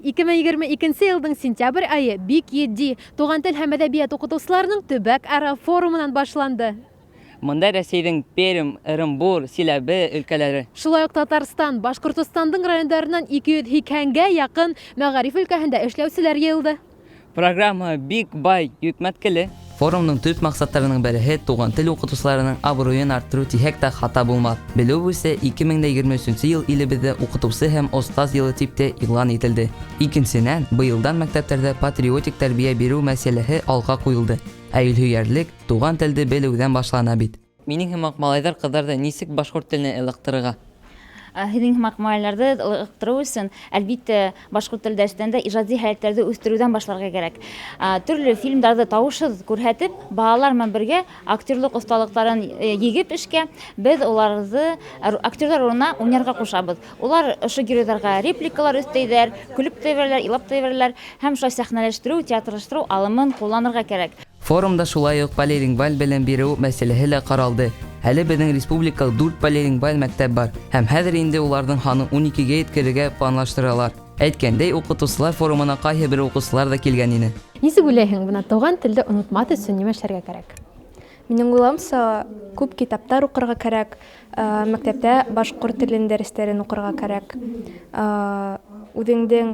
2022 елның сентябрь айы бик едди туган тел һәм әдәбият укытучыларының төбәк ара форумынан башланды. Монда Рәсәйнең Пермь, Ырымбур, Силәбе өлкәләре. Шулай ук Татарстан, Башкортостандың районнарынан 280-гә якын мәгариф өлкәһендә эшләүчеләр йыелды. Программа бик бай, йөкмәткеле. Форумның төп максаттарының береһе туган тел укытучыларының абруен арттыру тиһәк тә хата булмас. Белү исә 2023 ел илебездә укытучы һәм остаз елы типтә игълан ителде. Икенчедән, быелдан мәктәпләрдә патриотик тәрбия бирү мәсьәләсе алга куелды. Ә илһөярлек туган телде белүдән башлана бит. Минем һәм малайдар кызларда ничек башкорт теленә электырырга? Һинең макмалларда ылыктыру өчен, әлбәттә, башкорт телендә эшләгәндә иҗади һәләтләрне үстерүдән башларга кирәк. Төрле фильмнарда тавышсыз күрһәтеп, балалар белән бергә актерлык осталыкларын егеп эшкә, без уларны актерлар урынына уйнарга кушабыз. Улар ошо геройларга репликалар өстәйдәр, көлеп тә бирәләр, илап тә бирәләр, һәм шулай сәхнәләштерү, театрлаштыру алымын кулланырга кирәк. Форумда шулай ук полилингваль белем бирү мәсьәләсе дә каралды. Әле безнең республикада 4 полилингваль мәктәп бар, һәм хәзер инде уларның саны 12-гә җиткерергә планлаштыралар. Әйткәндәй, укытучылар форумына кайһы бер укучылар да килгән иде. Нисек уйлайһың, бuna туган телде онытмас өчен нимә эшләргә кирәк? Минең уйламса, күп китаптар укырга кирәк, мәктәптә башкорт телен дәресләрен укырга кирәк. Үзеңнең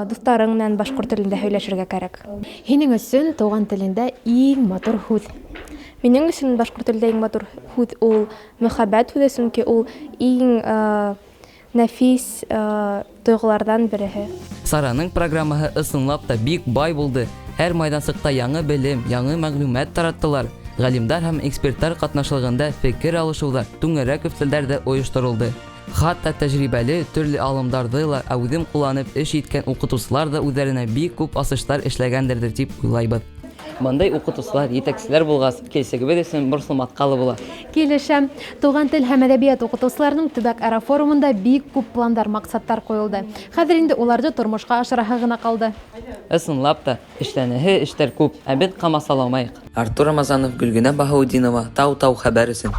дусларың белән башкорт телендә һөйләшергә кирәк. Һинең өчен туган телендә иң матур һүз. Минең өчен башкорт телендә иң матур һүз ул мөхәббәт һүзе, чөнки ул иң нәфис тойгылардан береһе. Сараның программаһы ысынлап та бик бай булды. Һәр майдансыкта яңа белем, яңа мәгълүмат тараттылар. Галимдар һәм экспертлар катнашлыгында фикер алышулар, түңәрәк өстәлләр дә оештырылды. Хатта тәҗрибәле төрле алымнарны ла әүдем кулланып эш иткән укытучылар да үзләренә бик күп асыштар эшләгәндер дип уйлайбыз. Мондай укытучылар, җитәкчеләр булгас, киләчәгебез өчен борсылматкалы була. Килешәм, туган тел һәм әдәбият укытучыларының төбәк ара форумында бик күп пландар, максаттар куелды. Хәзер инде уларны тормышка ашыраһы гына калды. Ысынлап та, эшләнәһе эштәр күп, ә без камасаламайык. Артур Рамазанов, Гөлгенә Баһаудинова, Тау-Тау хәбәр өчен.